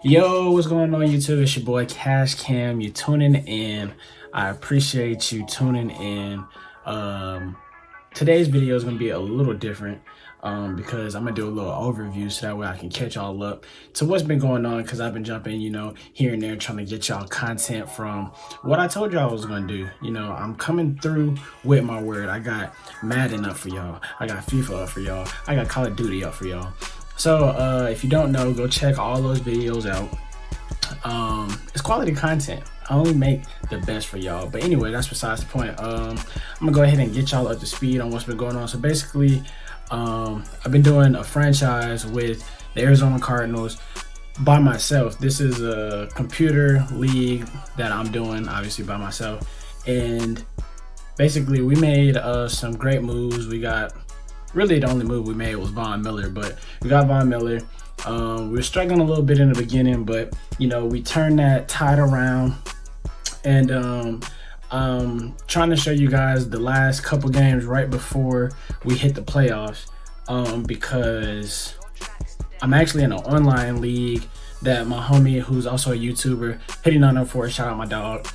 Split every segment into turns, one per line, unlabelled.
Yo, what's going on YouTube? It's your boy Cash Cam. You tuning in. I appreciate you tuning in. Today's video is gonna be a little different because I'm gonna do a little overview so that way I can catch y'all up to what's been going on, because I've been jumping, here and there trying to get y'all content from what I told y'all I was gonna do. I'm coming through with my word. I got Madden up for y'all. I got FIFA up for y'all. I got Call of Duty up for y'all. So if you don't know, go check all those videos out. It's quality content. I only make the best for y'all. But anyway, that's besides the point. I'm gonna go ahead and get y'all up to speed on what's been going on. So basically, I've been doing a franchise with the Arizona Cardinals by myself. This is a computer league that I'm doing, obviously by myself. And basically, we made some great moves. We got, really the only move we made was Von Miller, but we got Von Miller. We were struggling a little bit in the beginning, but we turned that tide around. And trying to show you guys the last couple games right before we hit the playoffs, because I'm actually in an online league that my homie, who's also a YouTuber, hitting on up for, shout out my dog,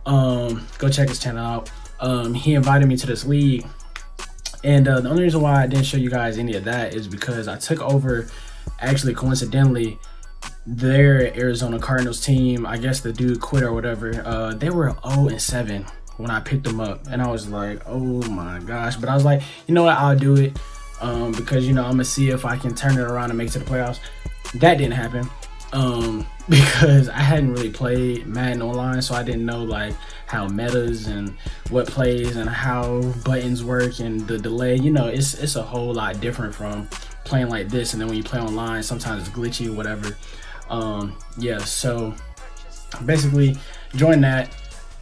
go check his channel out. He invited me to this league. And the only reason why I didn't show you guys any of that is because I took over, actually coincidentally, their Arizona Cardinals team. I guess the dude quit or whatever. They were 0-7 when I picked them up, and I was like, oh my gosh. But I was like, you know what, I'll do it, because I'm gonna see if I can turn it around and make it to the playoffs. That didn't happen, because I hadn't really played Madden online, so I didn't know like how metas and what plays and how buttons work and the delay. It's a whole lot different from playing like this, and then when you play online, sometimes it's glitchy or whatever. Yeah, so basically joined that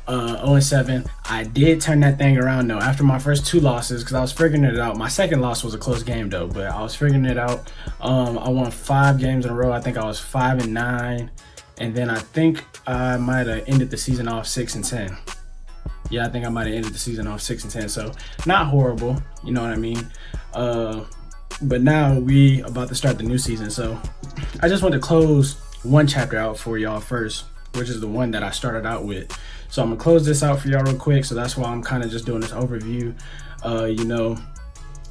0-7. I did turn that thing around though after my first two losses, because I was figuring it out. My second loss was a close game though, but I was figuring it out. I won 5 games in a row. I think I was 5-9, and then I think I might have ended the season off 6-10. Yeah, I think I might have ended the season off 6-10, so not horrible, you know what I mean? But now we about to start the new season, so I just want to close one chapter out for y'all first, which is the one that I started out with. So I'm gonna close this out for y'all real quick. So that's why I'm kind of just doing this overview,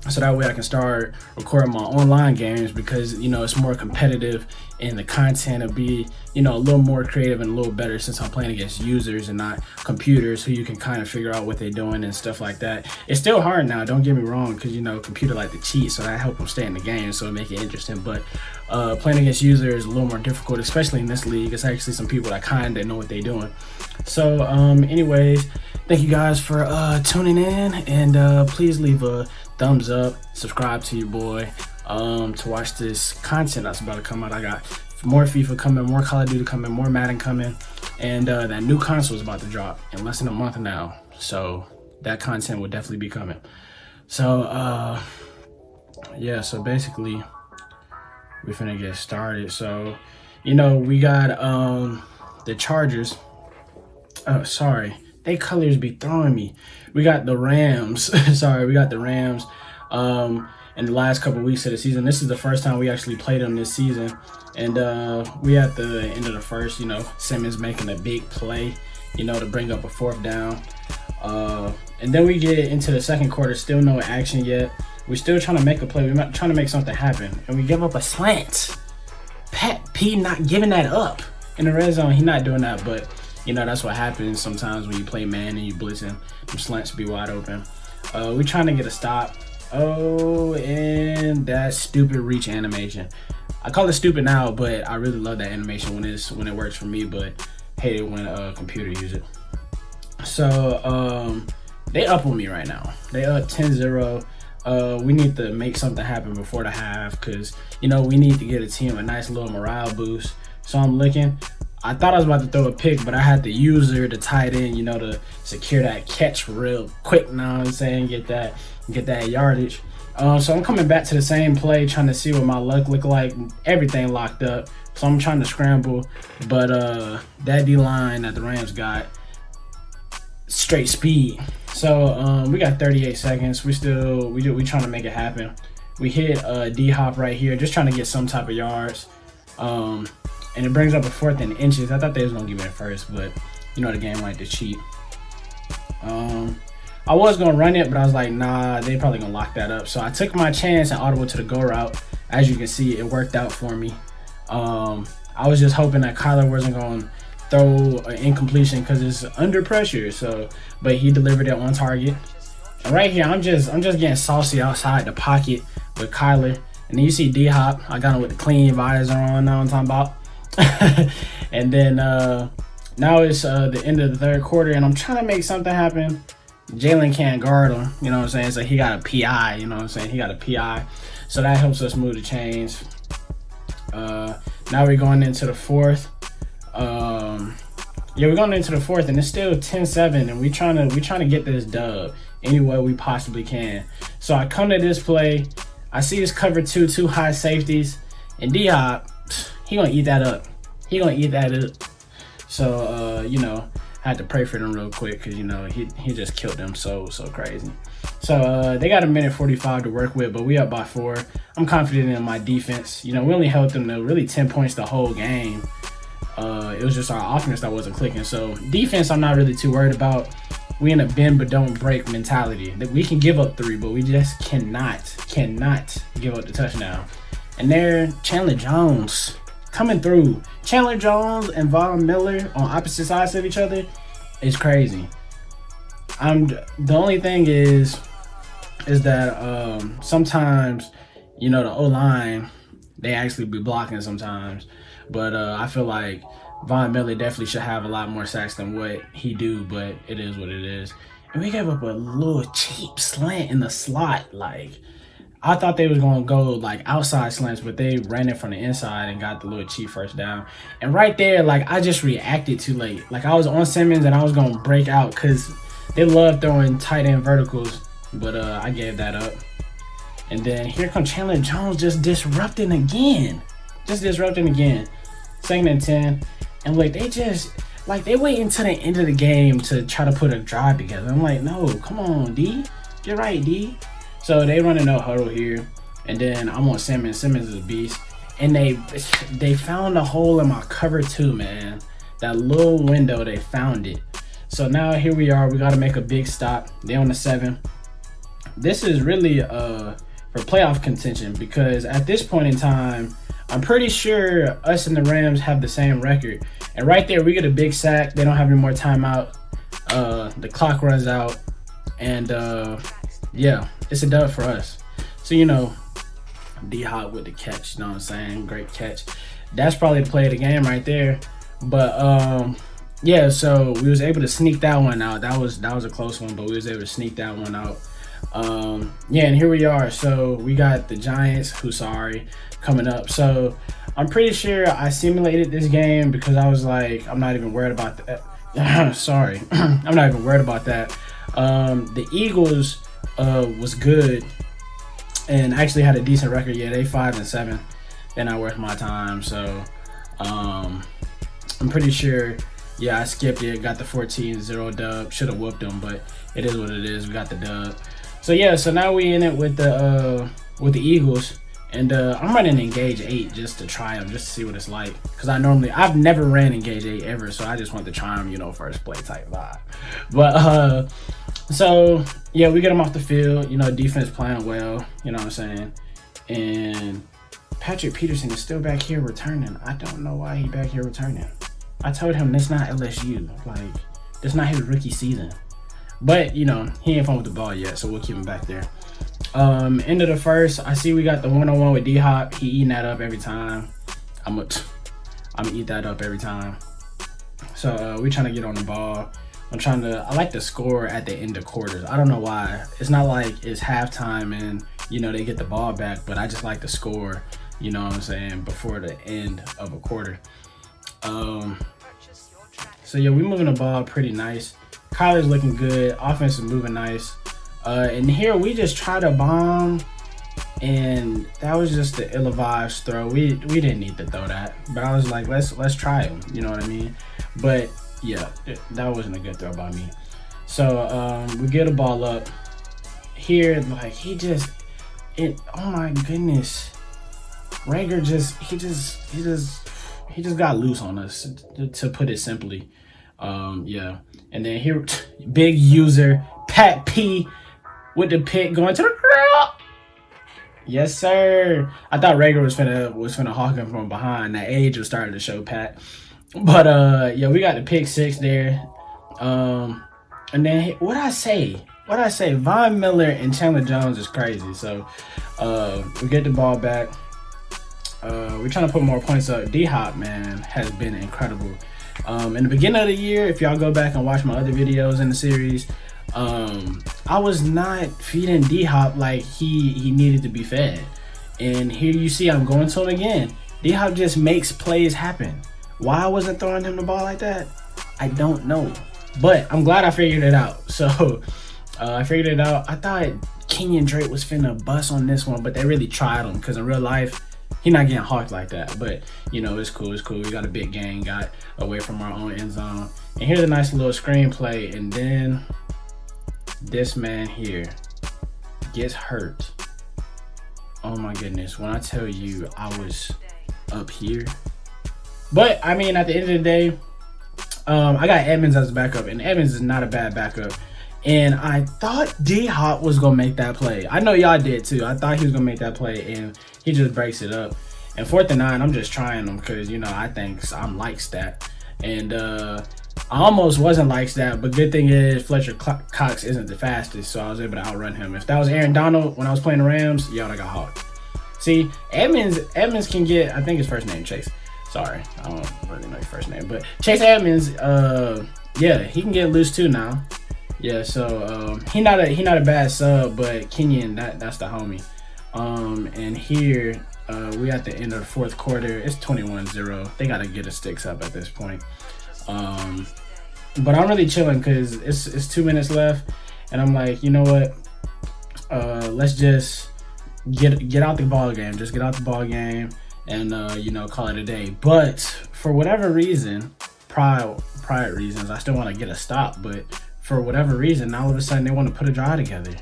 so that way I can start recording my online games, because it's more competitive and the content will be a little more creative and a little better, since I'm playing against users and not computers who you can kind of figure out what they're doing and stuff like that. It's still hard now, don't get me wrong, because computer like to cheat, so that help them stay in the game, so it make it interesting. But playing against users is a little more difficult, especially in this league. It's actually some people that kind of know what they're doing. So anyways, thank you guys for tuning in, and please leave a thumbs up, subscribe to your boy, to watch this content that's about to come out. I got more FIFA coming, more Call of Duty coming, more Madden coming, and that new console is about to drop in less than a month now, so that content will definitely be coming. So yeah, so basically we're finna get started. So we got the Chargers. Oh, sorry, they colors be throwing me. We got the Rams. Sorry, we got the Rams in the last couple weeks of the season. This is the first time we actually played them this season, and we at the end of the first, Simmons making a big play, to bring up a 4th down, and then we get into the second quarter, still no action yet. We're still trying to make a play. We're trying to make something happen, and we give up a slant. Pat P not giving that up in the red zone. He not doing that, but that's what happens sometimes when you play man and you blitzing. Them slants be wide open. We're trying to get a stop. Oh, and that stupid reach animation. I call it stupid now, but I really love that animation when it works for me, but hate it when a computer use it. So they up on me right now. They up 10-0. We need to make something happen before the half, because we need to get a team a nice little morale boost. So I'm looking. I thought I was about to throw a pick, but I had the user, the tight end, to secure that catch real quick. Know what I'm saying? Get that yardage. So I'm coming back to the same play, trying to see what my luck look like. Everything locked up, so I'm trying to scramble. But that D-line that the Rams got, straight speed. So we got 38 seconds. We trying to make it happen. We hit D-hop right here, just trying to get some type of yards. and it brings up a 4th and inches. I thought they was gonna give it first, but you know the game like to cheat. I was gonna run it, but I was like, nah, they probably gonna lock that up. So I took my chance and audible to the go route. As you can see, it worked out for me. I was just hoping that Kyler wasn't gonna throw an incompletion because it's under pressure. So, but he delivered it on target. And right here, I'm just getting saucy outside the pocket with Kyler. And then you see D-Hop. I got him with the clean visor on. Now I'm talking about. And then now it's the end of the 3rd quarter, and I'm trying to make something happen. Jalen can't guard him, you know what I'm saying? So he got a PI, you know what I'm saying? He got a PI. So that helps us move the chains. Now we're going into the 4th. Yeah, we're going into the 4th, and it's still 10-7, and we trying to get this dub any way we possibly can. So I come to this play. I see this cover 2 high safeties, and D-Hop, he gonna eat that up. He gonna eat that up. So you know, I had to pray for them real quick because you know he just killed them so crazy. So they got a minute 45 to work with, but we up by 4. I'm confident in my defense. You know, we only held them to really 10 points the whole game. It was just our offense that wasn't clicking. So defense, I'm not really too worried about. We in a bend but don't break mentality. That we can give up 3, but we just cannot give up the touchdown. And there, Chandler Jones coming through. Chandler Jones and Von Miller on opposite sides of each other is crazy. The only thing is that sometimes, you know, the O-line, they actually be blocking sometimes. But I feel like Von Miller definitely should have a lot more sacks than what he do, but it is what it is. And we gave up a little cheap slant in the slot. Like, I thought they was going to go like outside slants, but they ran it from the inside and got the little cheap first down. And right there, like, I just reacted too late. Like, I was on Simmons and I was going to break out because they love throwing tight end verticals, but I gave that up. And then here comes Chandler Jones just disrupting again. 2nd and 10. And like they wait until the end of the game to try to put a drive together. I'm like, no, come on, D. Get right, D. So they running no huddle here. And then I'm on Simmons. Simmons is a beast. And they found a hole in my cover 2, man. That little window, they found it. So now here we are. We got to make a big stop. They're on the 7. This is really for playoff contention because at this point in time, I'm pretty sure us and the Rams have the same record. And right there, we get a big sack. They don't have any more timeout. The clock runs out. And yeah, it's a dub for us. So, you know, D-Hop with the catch, you know what I'm saying? Great catch. That's probably the play of the game right there. But yeah, so we was able to sneak that one out. That was a close one, but we was able to sneak that one out. Yeah, and here we are. So we got the Giants, coming up. So I'm pretty sure I simulated this game because I was like, I'm not even worried about that. Sorry. I'm not even worried about that. The Eagles was good and actually had a decent record. Yeah, they 5-7. They're not worth my time. So I'm pretty sure, yeah, I skipped it, got the 14-0 dub. Should have whooped them, but it is what it is. We got the dub. So yeah, so now we in it with the Eagles. And I'm running Engage 8 just to try them, just to see what it's like. Because I've never ran Engage 8 ever, so I just want to try them, you know, first play type vibe. But, so, yeah, we get them off the field. You know, defense playing well, you know what I'm saying? And Patrick Peterson is still back here returning. I don't know why he back here returning. I told him that's not LSU. Like, that's not his rookie season. But, you know, he ain't fun with the ball yet, so we'll keep him back there. End of the first, I see we got the one-on-one with D-Hop. He eating that up every time. I'm gonna eat that up every time. So we trying to get on the ball. I like to score at the end of quarters. I don't know why. It's not like it's halftime and, you know, they get the ball back, but I just like to score, you know what I'm saying, before the end of a quarter. So yeah, we moving the ball pretty nice. Kyler's looking good. Offense is moving nice. And here we just try to bomb, and that was just the ill-advised throw. We didn't need to throw that, but I was like, let's try it. You know what I mean? But yeah, that wasn't a good throw by me. So we get the ball up here. Like oh my goodness, Rager he just he just got loose on us, to put it simply. Yeah. And then here, big user Pat P with the pick going to the crowd. Yes, sir. I thought Rager was finna hawk him from behind. That age was starting to show Pat. But yeah, we got the pick 6 there. And then what I say? Von Miller and Chandler Jones is crazy. So we get the ball back. We're trying to put more points up. D-Hop, man, has been incredible. In the beginning of the year, if y'all go back and watch my other videos in the series, I was not feeding D-Hop like he needed to be fed. And here you see I'm going to him again. D-Hop just makes plays happen. Why I wasn't throwing him the ball like that, I don't know. But I'm glad I figured it out. So I figured it out. I thought Kenyon Drake was finna bust on this one, but they really tried him, because in real life, he's not getting hawked like that. But, you know, it's cool. We got a big game, got away from our own end zone. And here's a nice little screenplay. And then this man here gets hurt. Oh, my goodness. When I tell you I was up here. But, I mean, at the end of the day, I got Edmonds as a backup. And Edmonds is not a bad backup. And I thought D-Hop was going to make that play. I know y'all did too. I thought he was going to make that play, and he just breaks it up. And 4th and 9, I'm just trying him because, you know, I think I'm like stat. And I almost wasn't like stat, but good thing is Fletcher Cox isn't the fastest, so I was able to outrun him. If that was Aaron Donald when I was playing the Rams, y'all, I got hawked. See, Edmonds can get, I think his first name Chase. Sorry, I don't really know his first name, but Chase Edmonds, yeah, he can get loose too now. Yeah, so he not a bad sub, but Kenyon, that's the homie. And here we at the end of the 4th quarter. It's 21-0. They gotta get the sticks up at this point. But I'm really chilling because it's 2 minutes left, and I'm like, you know what? Let's just get out the ball game. Just get out the ball game, and you know, call it a day. But for whatever reason, prior reasons, I still want to get a stop, but for whatever reason, all of a sudden they want to put a drive together.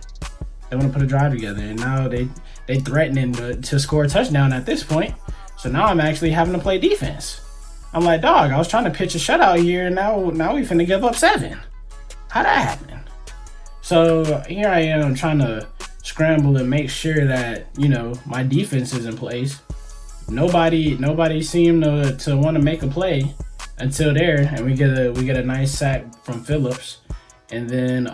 And now they threatening to score a touchdown at this point. So now I'm actually having to play defense. I'm like, dog, I was trying to pitch a shutout here, and now we finna give up 7. How'd that happen? So here I am trying to scramble and make sure that, you know, my defense is in place. Nobody seemed to want to make a play until there, and we get a nice sack from Phillips. And then,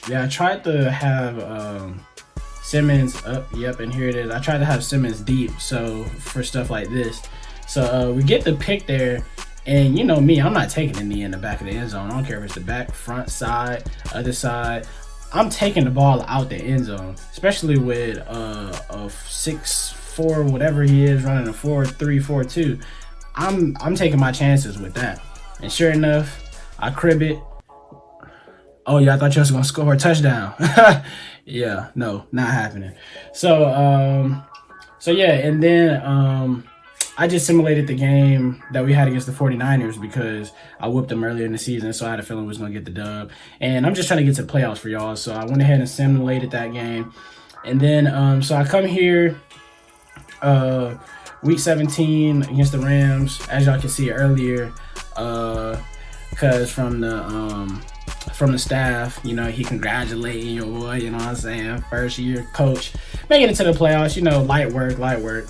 yeah, I tried to have Simmons up. Yep, and here it is. I tried to have Simmons deep, so for stuff like this. So we get the pick there, and you know me, I'm not taking the knee in the back of the end zone. I don't care if it's the back, front, side, other side. I'm taking the ball out the end zone, especially with a 6'4", whatever he is, running a 4.3, 4.2. I'm taking my chances with that. And sure enough, I crib it. Oh yeah, I thought you was gonna score a touchdown. Yeah, no, not happening. So yeah, and then I just simulated the game that we had against the 49ers because I whooped them earlier in the season, so I had a feeling we was gonna get the dub. And I'm just trying to get to the playoffs for y'all, so I went ahead and simulated that game. And then so I come here, week 17 against the Rams, as y'all can see earlier, because from the staff, you know, he congratulating your boy, you know what I'm saying, first year coach, making it to the playoffs, you know, light work.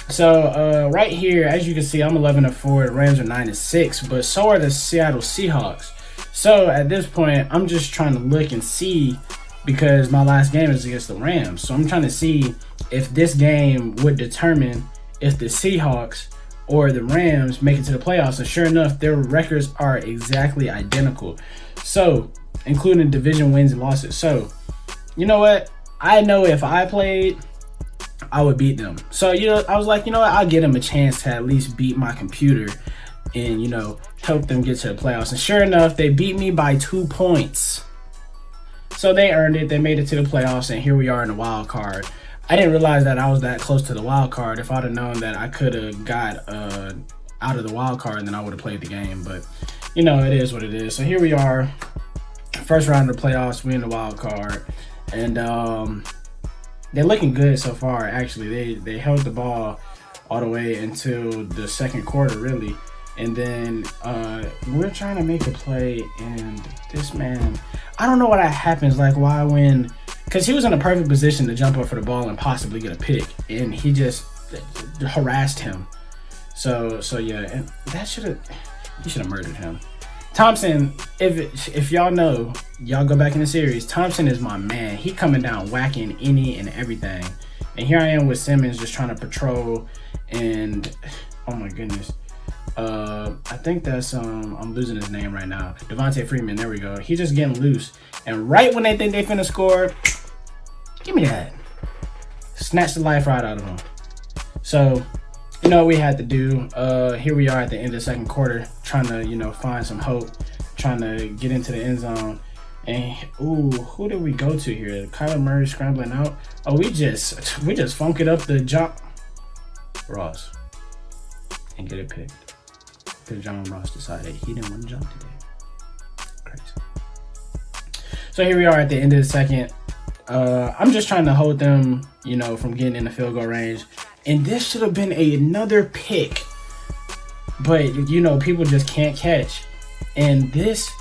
So right here, as you can see, I'm 11-4, the Rams are 9-6, but so are the Seattle Seahawks. So at this point, I'm just trying to look and see, because my last game is against the Rams, so I'm trying to see if this game would determine if the Seahawks or the Rams make it to the playoffs. And sure enough, their records are exactly identical. So, including division wins and losses. So, you know what? I know if I played, I would beat them. So, you know, I was like, you know what? I'll give them a chance to at least beat my computer and, you know, help them get to the playoffs. And sure enough, they beat me by 2 points. So they earned it. They made it to the playoffs, and here we are in the wild card. I didn't realize that I was that close to the wild card. If I'd have known that I could have got out of the wild card, then I would have played the game. But, you know, it is what it is. So here we are, first round of the playoffs. We in the wild card, and they're looking good so far. Actually, they held the ball all the way until the second quarter, really. And then we're trying to make a play, and this man, I don't know what happens. Like, why when, because he was in a perfect position to jump up for the ball and possibly get a pick, and he just harassed him. So yeah, and that you should have murdered him. Thompson, if y'all know, y'all go back in the series, Thompson is my man. He coming down whacking any and everything. And here I am with Simmons just trying to patrol, and oh my goodness. I think that's I'm losing his name right now. Devontae Freeman, there we go. He's just getting loose. And right when they think they finna score, give me that. Snatch the life right out of him. So, you know what we had to do. Here we are at the end of the second quarter, trying to, you know, find some hope, trying to get into the end zone. And ooh, who did we go to here? Kyler Murray scrambling out. Oh, we just funk it up the jump. Ross. And get it picked. Because John Ross decided he didn't want to jump today. Crazy. So here we are at the end of the second. I'm just trying to hold them, you know, from getting in the field goal range. And this should have been another pick. But, you know, people just can't catch. And this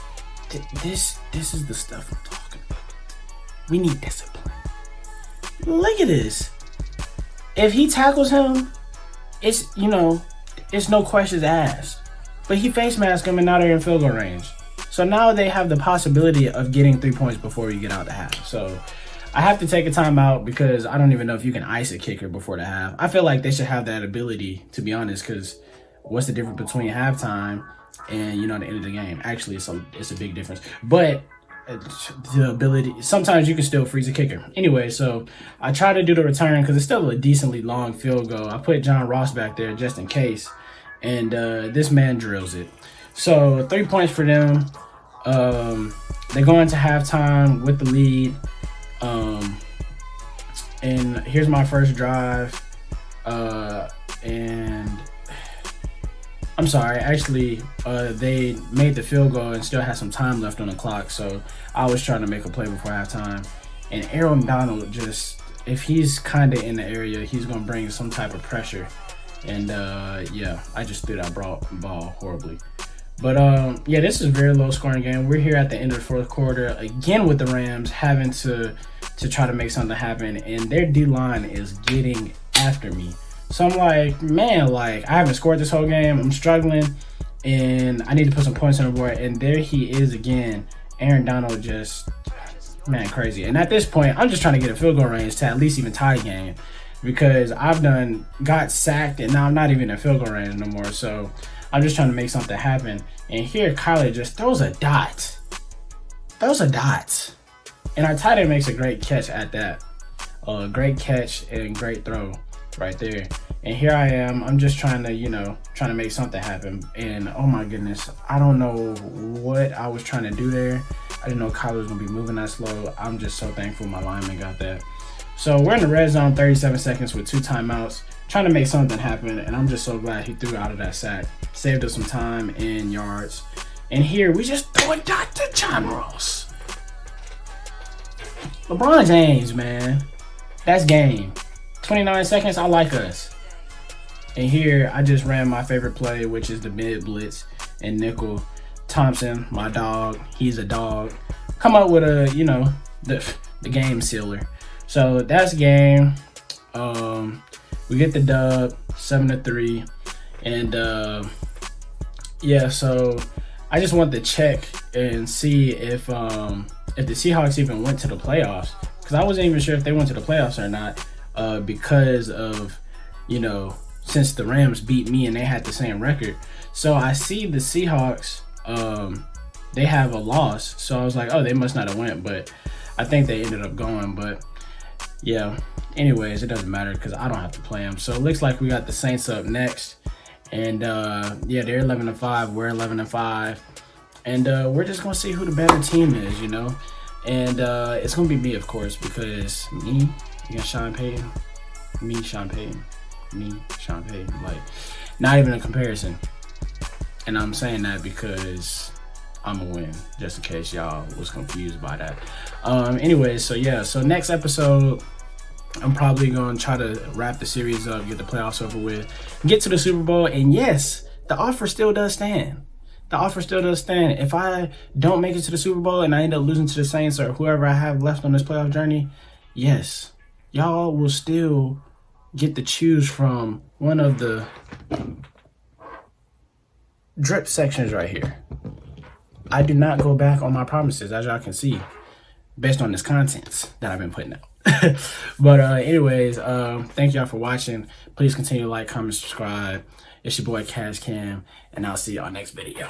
is the stuff I'm talking about. We need discipline. Look at this. If he tackles him, it's, you know, it's no questions asked. But he face masked him and now they're in field goal range. So now they have the possibility of getting 3 points before you get out the half. So I have to take a timeout because I don't even know if you can ice a kicker before the half. I feel like they should have that ability, to be honest, because what's the difference between halftime and, you know, the end of the game? Actually, it's a big difference. But the ability, sometimes you can still freeze a kicker. Anyway, so I try to do the return because it's still a decently long field goal. I put John Ross back there just in case. And this man drills it. So 3 points for them. They go into halftime with the lead. And here's my first drive. And I'm sorry, actually, they made the field goal and still had some time left on the clock. So I was trying to make a play before halftime. And Aaron Donald just, if he's kind of in the area, he's going to bring some type of pressure. And yeah, I just threw that ball horribly. But yeah, this is a very low scoring game. We're here at the end of the fourth quarter again with the Rams having to try to make something happen, and their D-line is getting after me. So I'm like, man, like I haven't scored this whole game. I'm struggling, and I need to put some points on the board. And there he is again. Aaron Donald just, man, crazy. And at this point, I'm just trying to get a field goal range to at least even tie the game. Because I've got sacked and now I'm not even in field goal range no more. So I'm just trying to make something happen. And here Kyler just throws a dot. And our tight end makes a great catch at that. Great catch and great throw right there. And here I am. I'm just trying to, you know, make something happen. And oh my goodness, I don't know what I was trying to do there. I didn't know Kyler was going to be moving that slow. I'm just so thankful my lineman got that. So we're in the red zone, 37 seconds with 2 timeouts, trying to make something happen, and I'm just so glad he threw out of that sack. Saved us some time and yards. And here, we just throw a dot to John Ross. LeBron James, man. That's game. 29 seconds, I like us. And here, I just ran my favorite play, which is the mid blitz and nickel. Thompson, my dog, he's a dog. Come up with a, you know, the game sealer. So that's game. We get the dub 7-3, and yeah. So I just want to check and see if the Seahawks even went to the playoffs, because I wasn't even sure if they went to the playoffs or not, because of, you know, since the Rams beat me and they had the same record. So I see the Seahawks, they have a loss. So I was like, oh, they must not have went, but I think they ended up going. But yeah, anyways, it doesn't matter because I don't have to play them. So it looks like we got the Saints up next. And yeah, they're 11-5, we're 11-5. And we're just going to see who the better team is, you know. And it's going to be me, of course, because me against Sean Payton, me, Sean Payton, me, Sean Payton. Like, not even a comparison. And I'm saying that because I'm going to win, just in case y'all was confused by that. Anyways, so yeah, so next episode, I'm probably going to try to wrap the series up, get the playoffs over with, get to the Super Bowl. And yes, the offer still does stand. The offer still does stand. If I don't make it to the Super Bowl and I end up losing to the Saints or whoever I have left on this playoff journey, yes, y'all will still get to choose from one of the drip sections right here. I do not go back on my promises, as y'all can see, based on this content that I've been putting out. But anyways, thank y'all for watching. Please continue to like, comment, subscribe. It's your boy Cash Cam, and I'll see y'all next video.